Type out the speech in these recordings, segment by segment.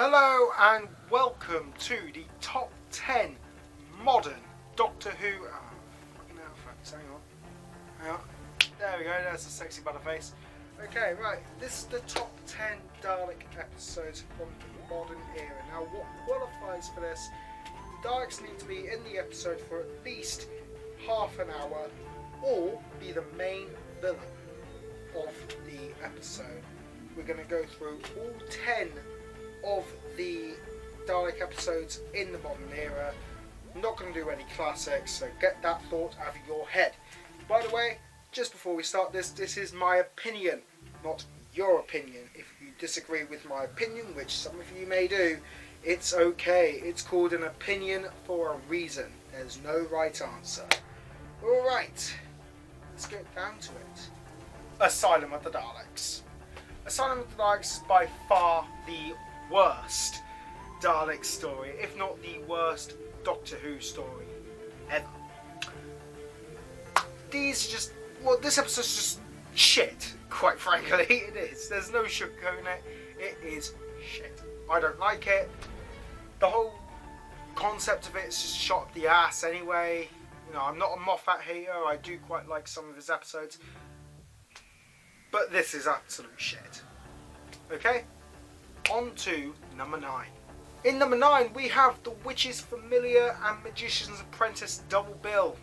Hello and welcome to the top 10 modern Doctor Who. Fucking hell, folks, hang on. There we go, there's a sexy butterface. Okay, right, this is the top 10 Dalek episodes from the modern era. Now, what qualifies for this? Daleks need to be in the episode for at least half an hour or be the main villain of the episode. We're going to go through all 10 of the Dalek episodes in the modern era. I'm not going to do any classics, so get that thought out of your head. By the way, just before we start this is my opinion, not your opinion. If you disagree with my opinion, which some of you may do, it's okay. It's called an opinion for a reason. There's no right answer. Alright, let's get down to it. Asylum of the Daleks. Asylum of the Daleks is by far the worst Dalek story, if not the worst Doctor Who story ever. This episode's just shit, quite frankly. It is. There's no sugarcoating it. It is shit. I don't like it. The whole concept of it is just shot up the ass anyway. You know, I'm not a Moffat hater. I do quite like some of his episodes. But this is absolute shit. Okay? On to number 9. In number 9 we have The Witch's Familiar and Magician's Apprentice double bill.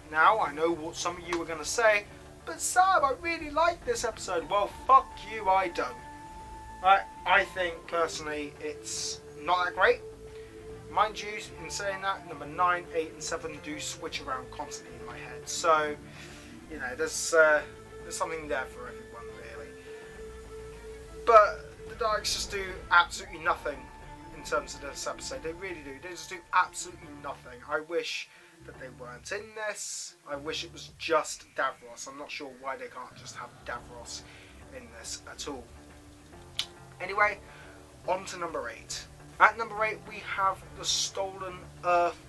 Now, I know what some of you are going to say, but Sam, I really like this episode. Well, fuck you, I don't. I think, personally, it's not that great. Mind you, in saying that, number 9, 8 and 7 do switch around constantly in my head. So, you know, there's something there for everyone, really. But the Daleks just do absolutely nothing in terms of this episode. They really do. They just do absolutely nothing. I wish that they weren't in this. I wish it was just Davros. I'm not sure why they can't just have Davros in this at all. Anyway, on to number 8. At number 8 we have The Stolen Earth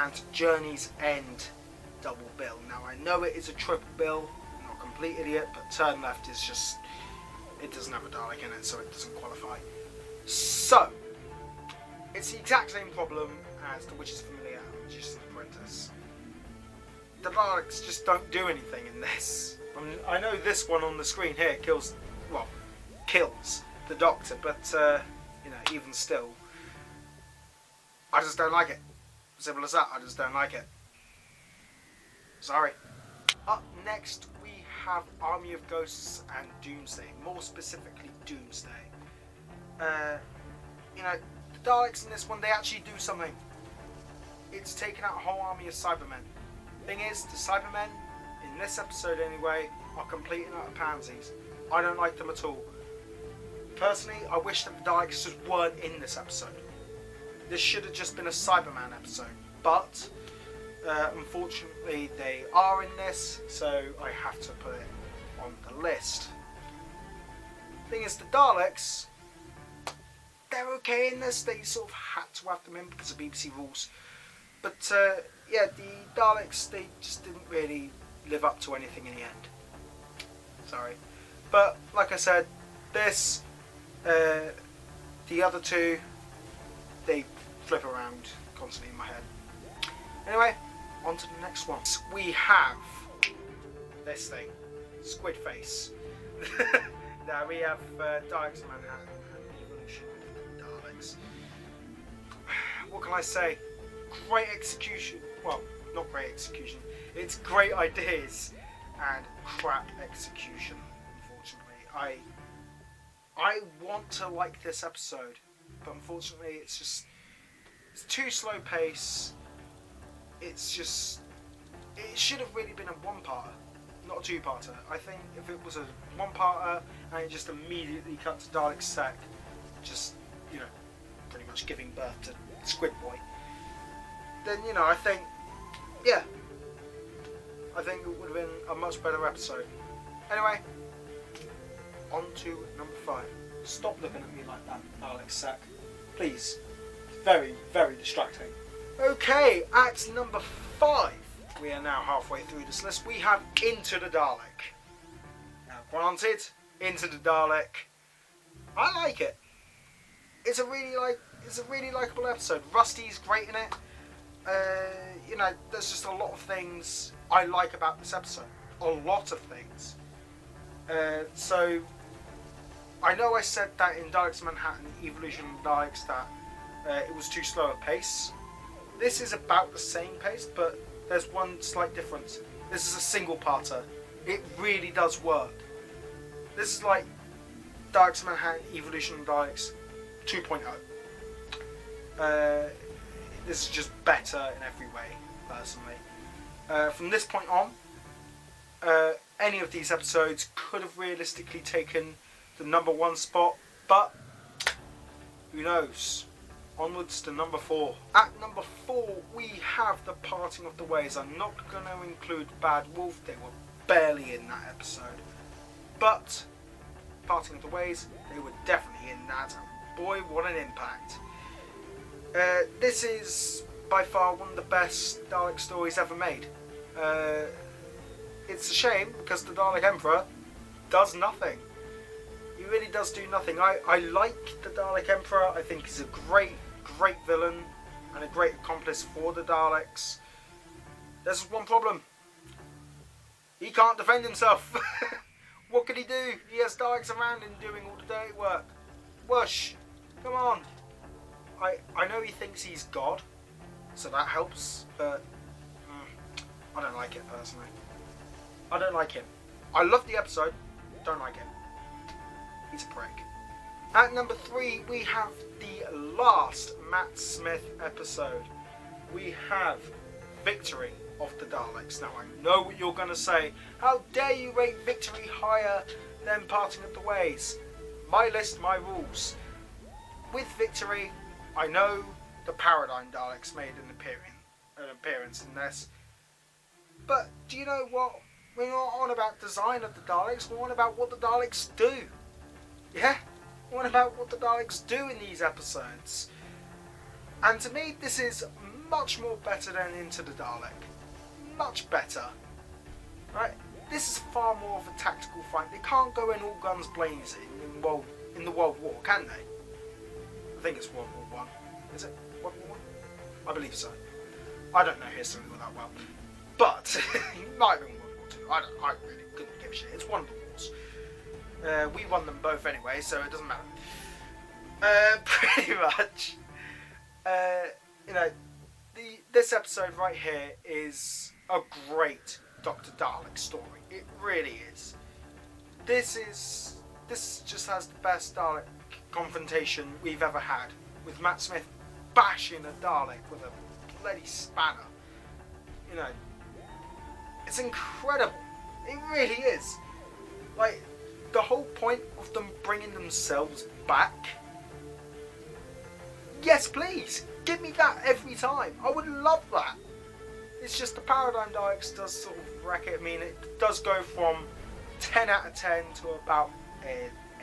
and Journey's End double bill. Now, I know it is a triple bill. I'm not a complete idiot, but Turn Left is just... it doesn't have a Dalek in it, so it doesn't qualify. So, it's the exact same problem as The Witch's Familiar and Magician's Apprentice. The Daleks just don't do anything in this. I know this one on the screen here kills the Doctor, but you know, even still, I just don't like it. Simple as that. I just don't like it. Sorry. Up next we have Army of Ghosts and Doomsday. More specifically, Doomsday. You know, the Daleks in this one, they actually do something. It's taken out a whole army of Cybermen. Thing is, the Cybermen, in this episode anyway, are complete and utter pansies. I don't like them at all. Personally, I wish that the Daleks just weren't in this episode. This should have just been a Cyberman episode. But, unfortunately, they are in this, so I have to put it on the list. Thing is, the Daleks, they're okay in this. They sort of had to have them in because of BBC rules. But yeah, the Daleks, they just didn't really live up to anything in the end. Sorry. But, like I said, this, the other two, they flip around constantly in my head. Anyway, on to the next one. We have this thing, Squid Face. Now we have Daleks in Manhattan and the evolution of the Daleks. What can I say? Great execution. Well, not great execution. It's great ideas and crap execution, unfortunately. I want to like this episode, but unfortunately it's too slow pace. It should have really been a one-parter, not a two-parter. I think if it was a one-parter and it just immediately cut to Dalek Sec, just, you know, pretty much giving birth to Squid Boy, then, you know, I think it would have been a much better episode. Anyway, on to number 5. Stop looking at me like that, Dalek Sec. Please. Very, very distracting. Okay, at number 5, we are now halfway through this list, we have Into the Dalek. Now, granted, Into the Dalek, I like it. it's a really likable episode. Rusty's great in it. There's just a lot of things I like about this episode. A lot of things. So I know I said that in Daleks Manhattan, Evolution of the Daleks, that it was too slow a pace. This is about the same pace, but there's one slight difference. This is a single-parter. It really does work. This is like Daleks Manhattan, Evolution of the Daleks 2.0. This is just better in every way, personally. From this point on, any of these episodes could have realistically taken the number 1 spot, but who knows? Onwards to number 4. At number 4, we have The Parting of the Ways. I'm not going to include Bad Wolf, they were barely in that episode. But Parting of the Ways, they were definitely in that, and boy, what an impact. This is by far one of the best Dalek stories ever made. It's a shame because the Dalek Emperor does nothing. He really does do nothing. I like the Dalek Emperor. I think he's a great villain and a great accomplice for the Daleks. There's one problem. He can't defend himself. What can he do? He has Daleks around him doing all the dirty work. Whoosh! Come on! I know he thinks he's God, so that helps, but I don't like it personally. I don't like him. I love the episode, don't like him. He's a prick. At number 3, we have the last Matt Smith episode. We have Victory of the Daleks. Now I know what you're going to say. How dare you rate Victory higher than Parting of the Ways? My list, my rules. With Victory, I know the Paradigm Daleks made an appearance in this. But do you know what? We're not on about design of the Daleks, we're on about what the Daleks do. Yeah? We're on about what the Daleks do in these episodes. And to me, this is much more better than Into the Dalek. Much better. Right? This is far more of a tactical fight. They can't go in all guns blazing in the World War, can they? I think it's World War One. Is it World War One? I believe so. I don't know history all that well. But it might have been World War Two. I really couldn't give a shit. It's one of the wars. We won them both anyway, so it doesn't matter. Pretty much. This episode right here is a great Dr. Dalek story. It really is. This just has the best Dalek confrontation we've ever had, with Matt Smith bashing a Dalek with a bloody spanner. It's incredible. It really is. Like, the whole point of them bringing themselves back. Yes, please. Give me that every time. I would love that. It's just the Paradigm Daleks does sort of wreck it. I mean, it does go from 10 out of 10 to about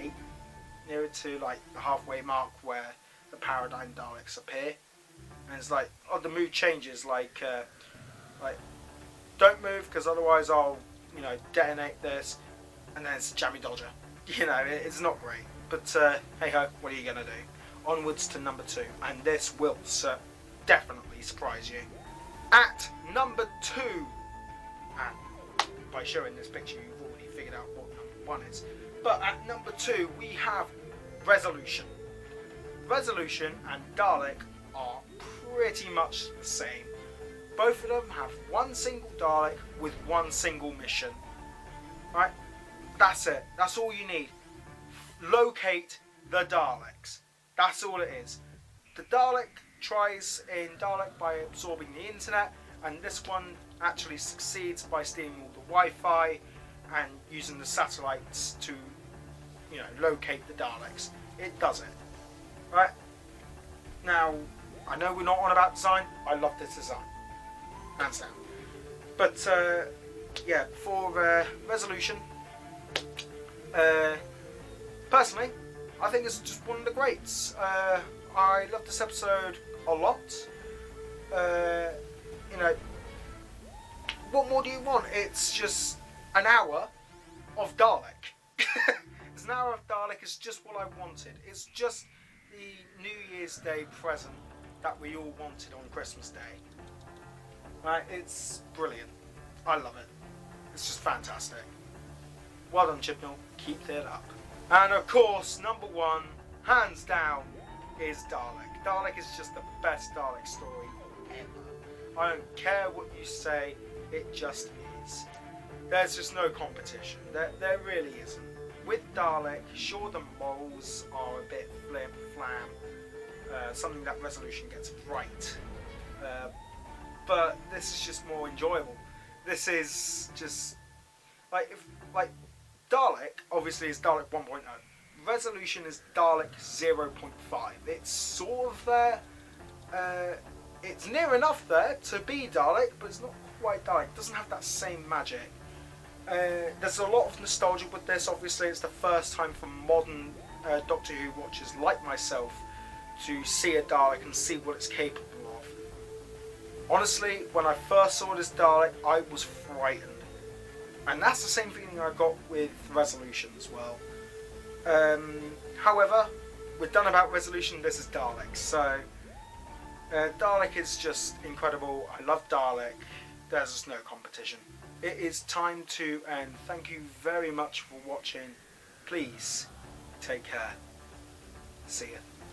8, nearer to like the halfway mark where the Paradigm Daleks appear. And it's like, the mood changes, like don't move because otherwise I'll, detonate this. And then it's Jammy Dodger. It's not great. But hey ho, what are you gonna do? Onwards to number 2, and this will definitely surprise you. At number 2, and by showing this picture you've already figured out what number 1 is, but at number 2 we have Resolution. Resolution and Dalek are pretty much the same. Both of them have one single Dalek with one single mission. Right? That's it. That's all you need. Locate the Daleks. That's all it is. The Dalek tries in Dalek by absorbing the internet, and this one actually succeeds by stealing all the Wi-Fi and using the satellites to, locate the Daleks. It does it. Right? Now, I know we're not on about design. I love this design. Hands down. But, for Resolution, personally, I think it's just one of the greats. I love this episode a lot. What more do you want? It's just an hour of Dalek. It's an hour of Dalek. It's just what I wanted. It's just the the New Year's Day present that we all wanted on Christmas Day. Right, it's brilliant. I love it. It's just fantastic. Well done, Chibnall. Keep it up. And of course, number one, hands down, is Dalek. Dalek is just the best Dalek story ever. I don't care what you say, it just is. There's just no competition. There really isn't. With Dalek, sure, the morals are a bit flim-flam, something that Resolution gets right. But this is just more enjoyable. This is just like Dalek obviously is Dalek 1.0. Resolution is Dalek 0.5. It's sort of there. It's near enough there to be Dalek, but it's not quite Dalek. It doesn't have that same magic. There's a lot of nostalgia with this. Obviously, it's the first time for modern Doctor Who watchers like myself to see a Dalek and see what it's capable of. Honestly, when I first saw this Dalek, I was frightened. And that's the same feeling I got with Resolution as well. However, we're done about Resolution, this is Dalek. So, Dalek is just incredible. I love Dalek. There's just no competition. It is time to end. Thank you very much for watching. Please, take care. See ya.